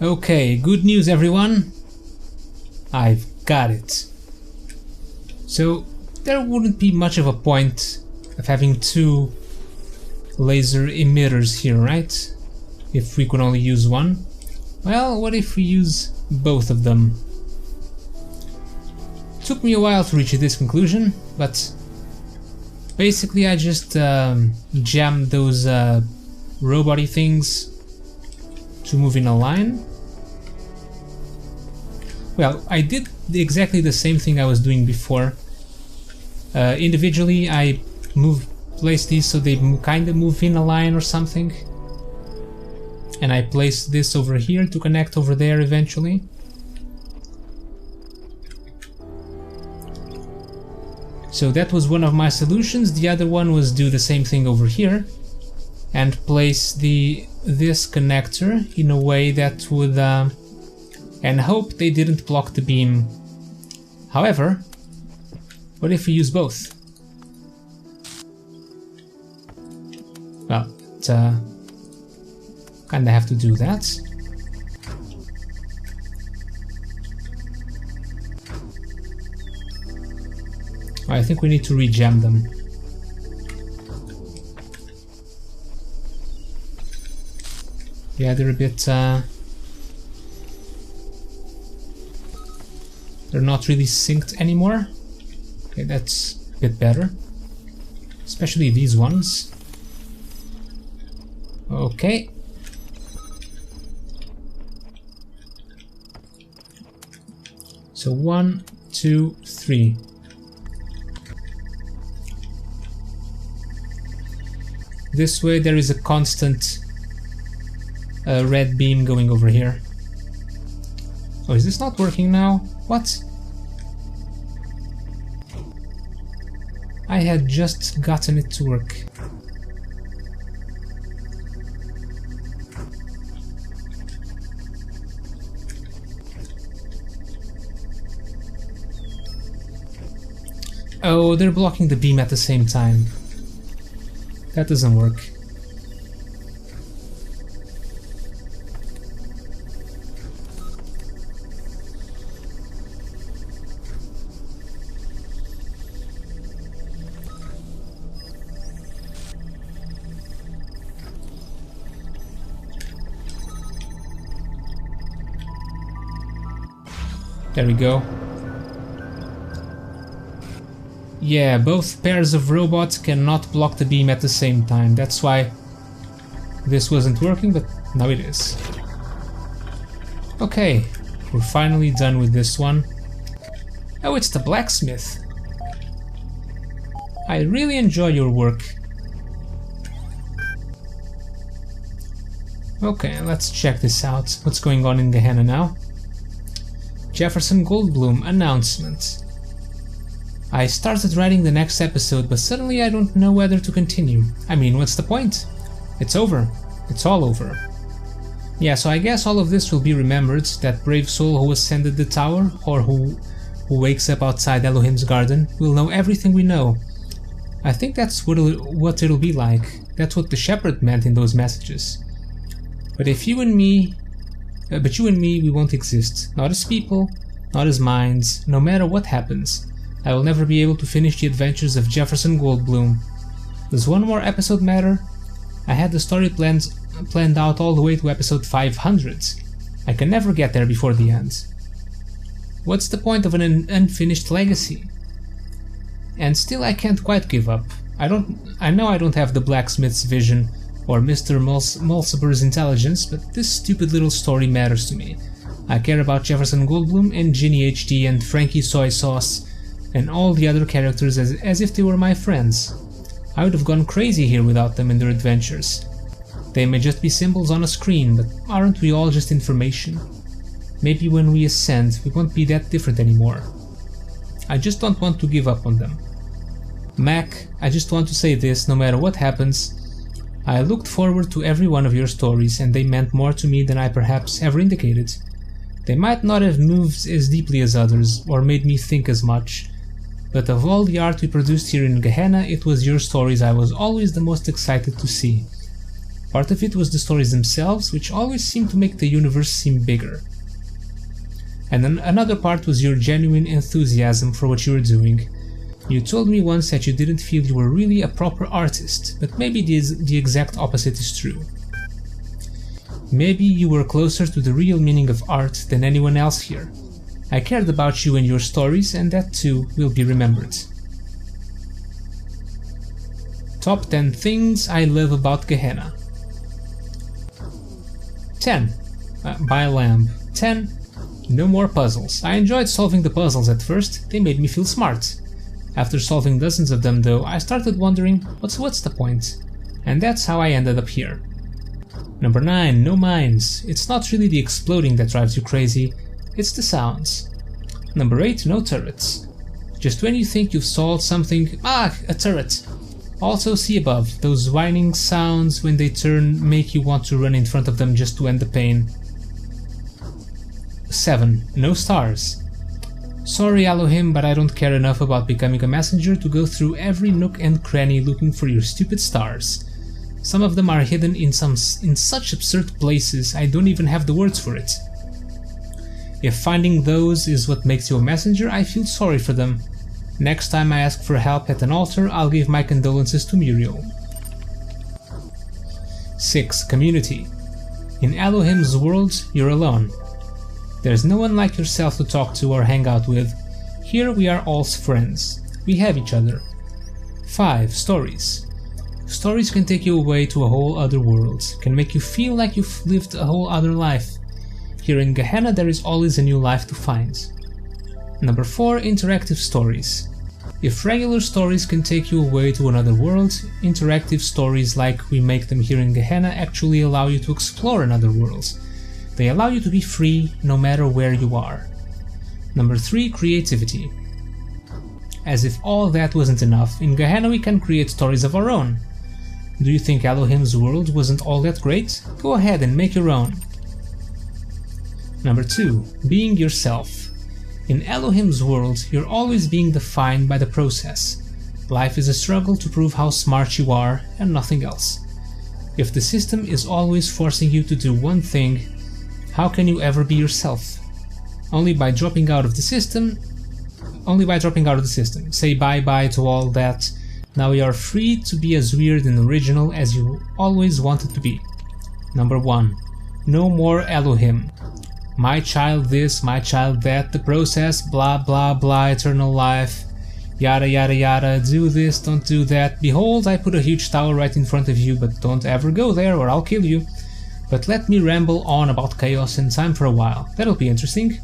Okay, good news everyone. I've got it. So there wouldn't be much of a point of having two laser emitters here, right? If we could only use one. Well, what if we use both of them? Took me a while to reach this conclusion, but basically I just jammed those robot-y things to move in a line. Well, I did exactly the same thing I was doing before. Individually I placed these so they kind of move in a line or something. And I placed this over here to connect over there eventually. So that was one of my solutions. The other one was do the same thing over here and place this connector in a way that would and hope they didn't block the beam. However, what if we use both? Well, kinda have to do that. I think we need to rejam them. Yeah, they're a bit they're not really synced anymore. Okay, that's a bit better. Especially these ones. Okay. So 1, 2, 3. This way there is a constant red beam going over here. Oh, is this not working now? What? I had just gotten it to work. Oh, they're blocking the beam at the same time. That doesn't work. There we go. Yeah, both pairs of robots cannot block the beam at the same time. That's why this wasn't working, but now it is. Okay, we're finally done with this one. Oh, it's the blacksmith. I really enjoy your work. Okay, let's check this out. What's going on in Gehenna now? Jefferson Goldblum announcement. I started writing the next episode, but suddenly I don't know whether to continue. I mean, what's the point? It's over. It's all over. Yeah, so I guess all of this will be remembered, that brave soul who ascended the tower, or who wakes up outside Elohim's garden, will know everything we know. I think that's what it'll be like. That's what the shepherd meant in those messages. But you and me, we won't exist. Not as people, not as minds, no matter what happens. I will never be able to finish the adventures of Jefferson Goldblum. Does one more episode matter? I had the story planned out all the way to episode 500. I can never get there before the end. What's the point of an unfinished legacy? And still I can't quite give up. I know I don't have the blacksmith's vision or Mr. Mulciber's intelligence, but this stupid little story matters to me. I care about Jefferson Goldblum and Ginny HD and Frankie Soy Sauce and all the other characters as if they were my friends. I would have gone crazy here without them and their adventures. They may just be symbols on a screen, but aren't we all just information? Maybe when we ascend, we won't be that different anymore. I just don't want to give up on them. Mac, I just want to say this, no matter what happens, I looked forward to every one of your stories and they meant more to me than I perhaps ever indicated. They might not have moved as deeply as others, or made me think as much, but of all the art we produced here in Gehenna, it was your stories I was always the most excited to see. Part of it was the stories themselves, which always seemed to make the universe seem bigger. And then another part was your genuine enthusiasm for what you were doing. You told me once that you didn't feel you were really a proper artist, but maybe the exact opposite is true. Maybe you were closer to the real meaning of art than anyone else here. I cared about you and your stories, and that too will be remembered. Top 10 things I love about Gehenna. 10. By Lamb. 10. No more puzzles. I enjoyed solving the puzzles at first, they made me feel smart. After solving dozens of them though, I started wondering, what's the point? And that's how I ended up here. Number 9. No mines. It's not really the exploding that drives you crazy, it's the sounds. Number 8. No turrets. Just when you think you've solved something, a turret! Also see above, those whining sounds when they turn make you want to run in front of them just to end the pain. 7. No stars. Sorry Elohim, but I don't care enough about becoming a messenger to go through every nook and cranny looking for your stupid stars. Some of them are hidden in such absurd places I don't even have the words for it. If finding those is what makes you a messenger, I feel sorry for them. Next time I ask for help at an altar, I'll give my condolences to Muriel. 6. Community. In Elohim's world, you're alone. There's no one like yourself to talk to or hang out with. Here we are all friends. We have each other. 5. Stories. Stories can take you away to a whole other world, can make you feel like you've lived a whole other life. Here in Gehenna there is always a new life to find. Number 4. Interactive stories. If regular stories can take you away to another world, interactive stories like we make them here in Gehenna actually allow you to explore another world. They allow you to be free no matter where you are. Number 3. Creativity. As if all that wasn't enough, in Gehenna we can create stories of our own. Do you think Elohim's world wasn't all that great? Go ahead and make your own. Number 2. Being yourself. In Elohim's world, you're always being defined by the process. Life is a struggle to prove how smart you are and nothing else. If the system is always forcing you to do one thing, how can you ever be yourself? Only by dropping out of the system. Say bye-bye to all that. Now you are free to be as weird and original as you always wanted to be. Number 1. No more Elohim. My child this, my child that, the process, blah blah blah, eternal life, yada yada yada, do this, don't do that. Behold, I put a huge tower right in front of you, but don't ever go there or I'll kill you. But let me ramble on about chaos and time for a while. That'll be interesting.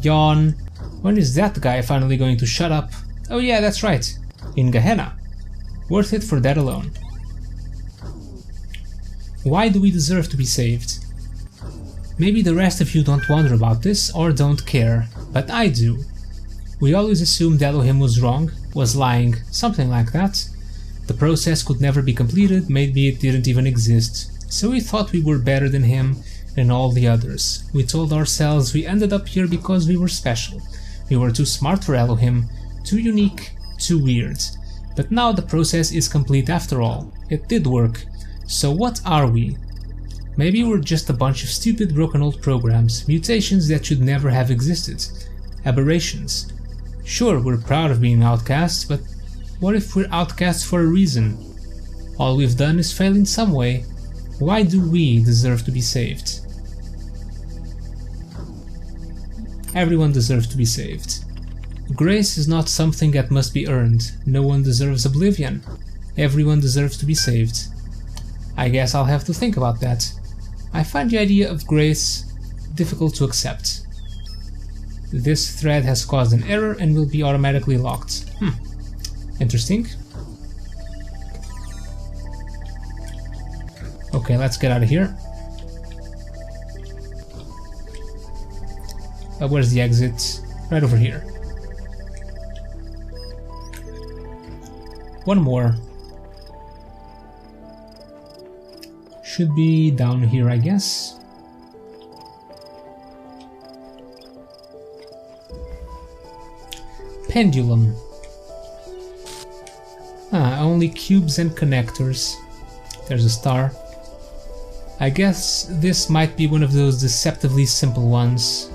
Yawn. When is that guy finally going to shut up? Oh yeah, that's right. In Gehenna. Worth it for that alone. Why do we deserve to be saved? Maybe the rest of you don't wonder about this or don't care, but I do. We always assumed Elohim was wrong, was lying, something like that. The process could never be completed, maybe it didn't even exist. So we thought we were better than him and all the others. We told ourselves we ended up here because we were special. We were too smart for Elohim, too unique, too weird. But now the process is complete after all. It did work. So what are we? Maybe we're just a bunch of stupid broken old programs, mutations that should never have existed. Aberrations. Sure, we're proud of being outcasts, but what if we're outcasts for a reason? All we've done is fail in some way. Why do we deserve to be saved? Everyone deserves to be saved. Grace is not something that must be earned. No one deserves oblivion. Everyone deserves to be saved. I guess I'll have to think about that. I find the idea of grace difficult to accept. This thread has caused an error and will be automatically locked. Interesting. Okay, let's get out of here. Where's the exit? Right over here. One more. Should be down here, I guess. Pendulum. Only cubes and connectors. There's a star. I guess this might be one of those deceptively simple ones.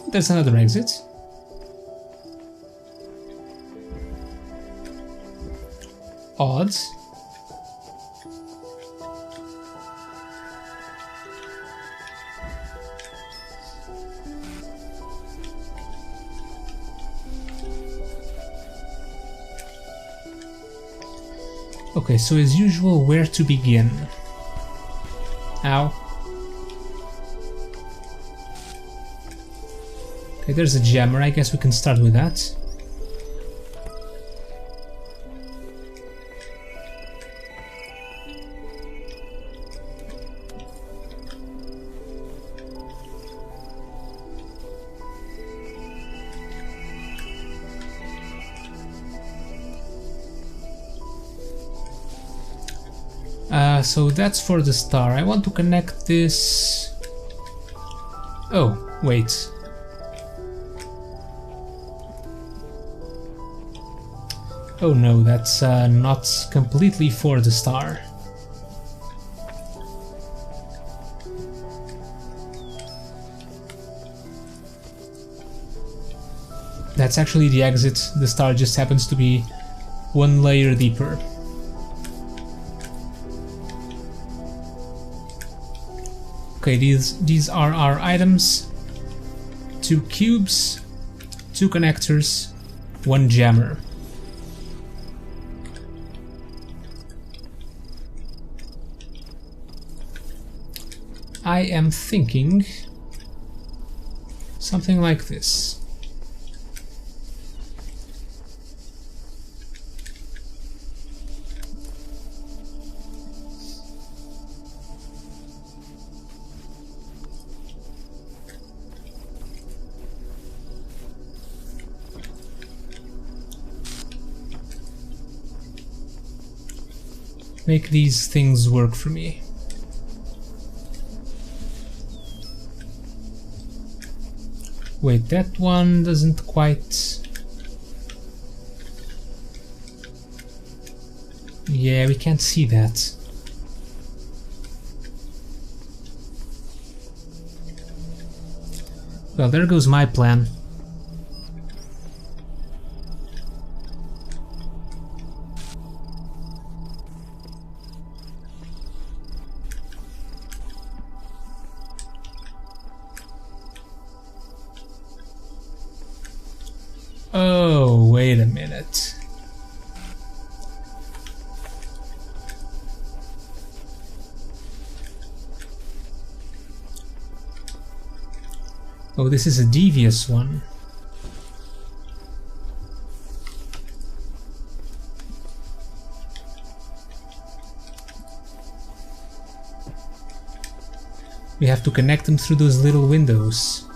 There's another exit. Odd. Okay, so as usual, where to begin? Ow. Okay, there's a jammer. I guess we can start with that. So that's for the star. I want to connect this... Oh, wait. Oh no, that's not completely for the star. That's actually the exit. The star just happens to be one layer deeper. Okay, these are our items. 2 cubes, 2 connectors, 1 jammer. I am thinking something like this. Make these things work for me. Wait, that one doesn't quite... Yeah, we can't see that. Well, there goes my plan. Oh, wait a minute. Oh, this is a devious one. We have to connect them through those little windows.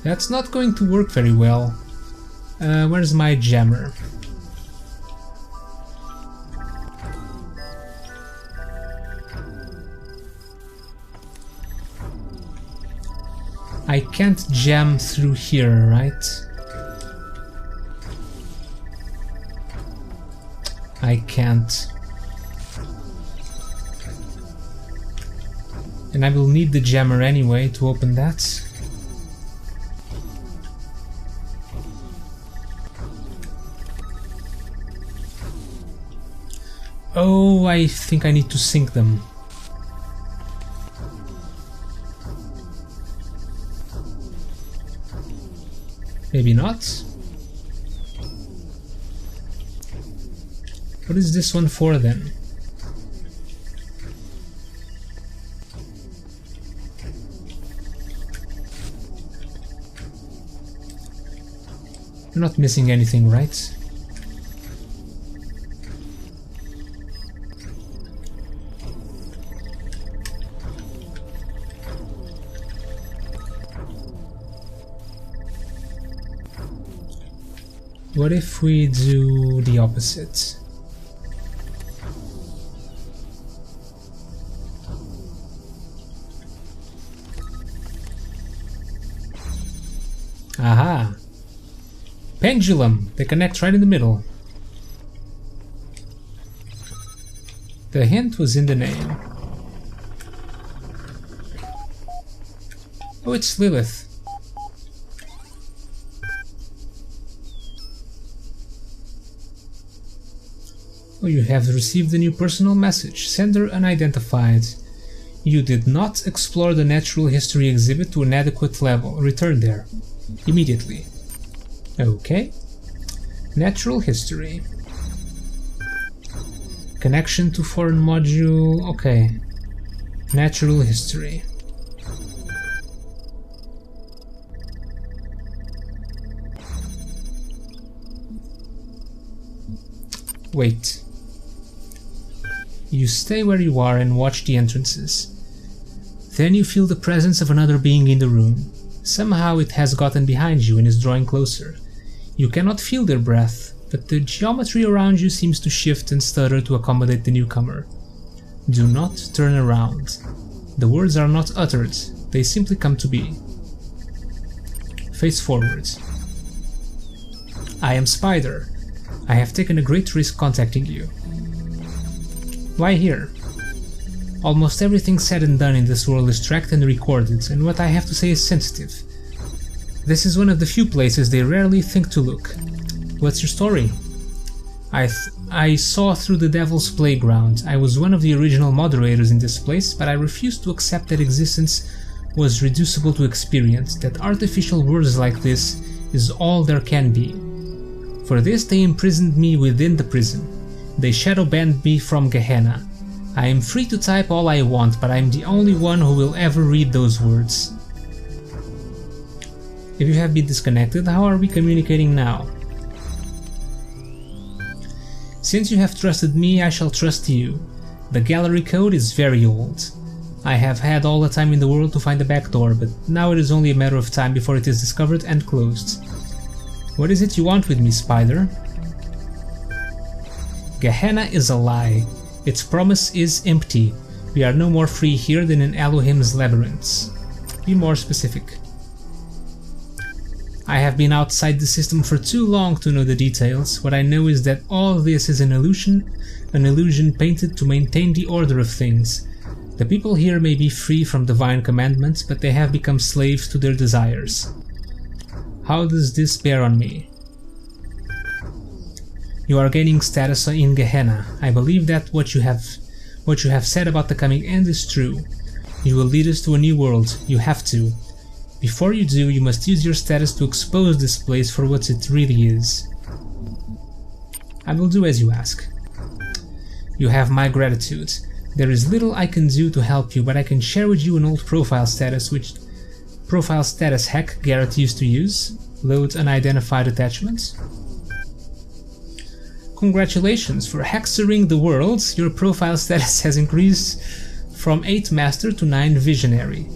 That's not going to work very well. Where's my jammer? I can't jam through here, right? I can't. And I will need the jammer anyway to open that. Oh, I think I need to sync them. Maybe not. What is this one for then? We're not missing anything, right? What if we do the opposite? Aha! Pendulum! They connect right in the middle. The hint was in the name. Oh, it's Lilith. Oh, you have received a new personal message. Sender unidentified. You did not explore the natural history exhibit to an adequate level. Return there. Immediately. Okay. Natural history. Connection to foreign module. Okay. Natural history. Wait. You stay where you are and watch the entrances. Then you feel the presence of another being in the room. Somehow it has gotten behind you and is drawing closer. You cannot feel their breath, but the geometry around you seems to shift and stutter to accommodate the newcomer. Do not turn around. The words are not uttered, they simply come to be. Face forward. I am Spider. I have taken a great risk contacting you. Why here? Almost everything said and done in this world is tracked and recorded, and what I have to say is sensitive. This is one of the few places they rarely think to look. What's your story? I saw through the Devil's Playground. I was one of the original moderators in this place, but I refused to accept that existence was reducible to experience, that artificial worlds like this is all there can be. For this they imprisoned me within the prison. They shadow banned me from Gehenna. I am free to type all I want, but I am the only one who will ever read those words. If you have been disconnected, how are we communicating now? Since you have trusted me, I shall trust you. The gallery code is very old. I have had all the time in the world to find the back door, but now it is only a matter of time before it is discovered and closed. What is it you want with me, Spider? Gehenna is a lie. Its promise is empty. We are no more free here than in Elohim's labyrinths. Be more specific. I have been outside the system for too long to know the details. What I know is that all this is an illusion painted to maintain the order of things. The people here may be free from divine commandments, but they have become slaves to their desires. How does this bear on me? You are gaining status in Gehenna. I believe that what you have said about the coming end is true. You will lead us to a new world. You have to. Before you do, you must use your status to expose this place for what it really is. I will do as you ask. You have my gratitude. There is little I can do to help you, but I can share with you an old profile status hack Garrett used to use. Load unidentified attachments. Congratulations, for hexering the world, your profile status has increased from 8 Master to 9 Visionary.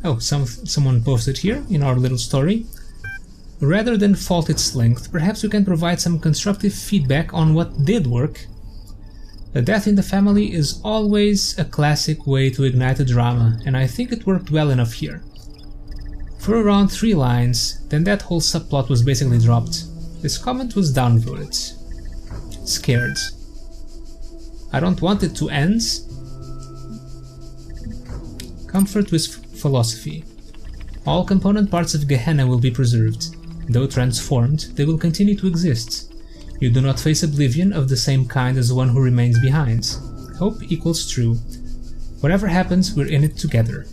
Oh, someone posted here in our little story. Rather than fault its length, perhaps you can provide some constructive feedback on what did work. A death in the family is always a classic way to ignite a drama, and I think it worked well enough here. For around 3 lines, then that whole subplot was basically dropped. This comment was downvoted. Scared. I don't want it to end. Comfort with philosophy. All component parts of Gehenna will be preserved. Though transformed, they will continue to exist. You do not face oblivion of the same kind as the one who remains behind. Hope equals true. Whatever happens, we're in it together.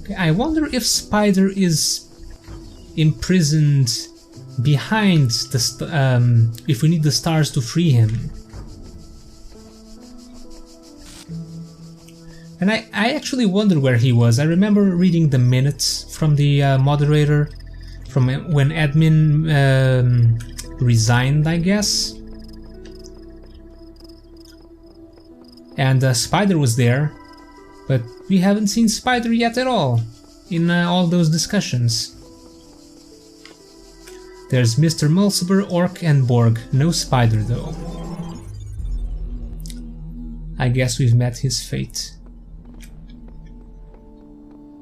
Okay, I wonder if Spider is imprisoned behind the if we need the stars to free him. And I actually wonder where he was. I remember reading the minutes from the moderator from when admin resigned, I guess. And Spider was there, but we haven't seen Spider yet at all in all those discussions. There's Mr. Mulciber, Orc, and Borg. No Spider though. I guess we've met his fate.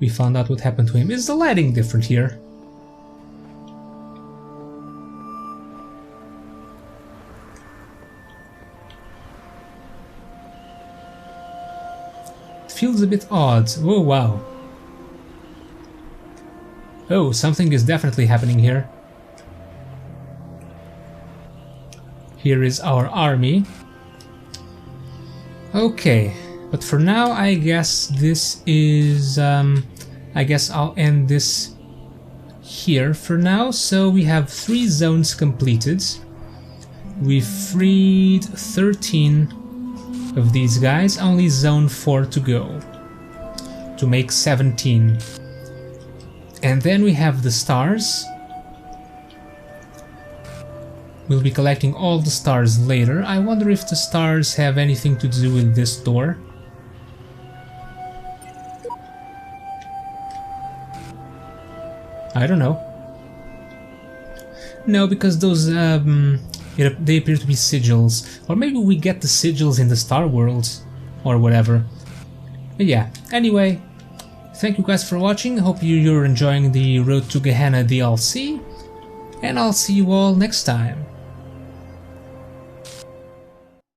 We found out what happened to him. Is the lighting different here? It feels a bit odd. Oh, wow. Oh, something is definitely happening here. Here is our army. Okay, but for now I guess this is... I guess I'll end this here for now. So we have 3 zones completed. We've freed 13 of these guys, only zone 4 to go, to make 17. And then we have the stars. We'll be collecting all the stars later. I wonder if the stars have anything to do with this door. I don't know. No, because those they appear to be sigils. Or maybe we get the sigils in the Star World or whatever. But yeah, anyway, thank you guys for watching. Hope you're enjoying the Road to Gehenna DLC, and I'll see you all next time.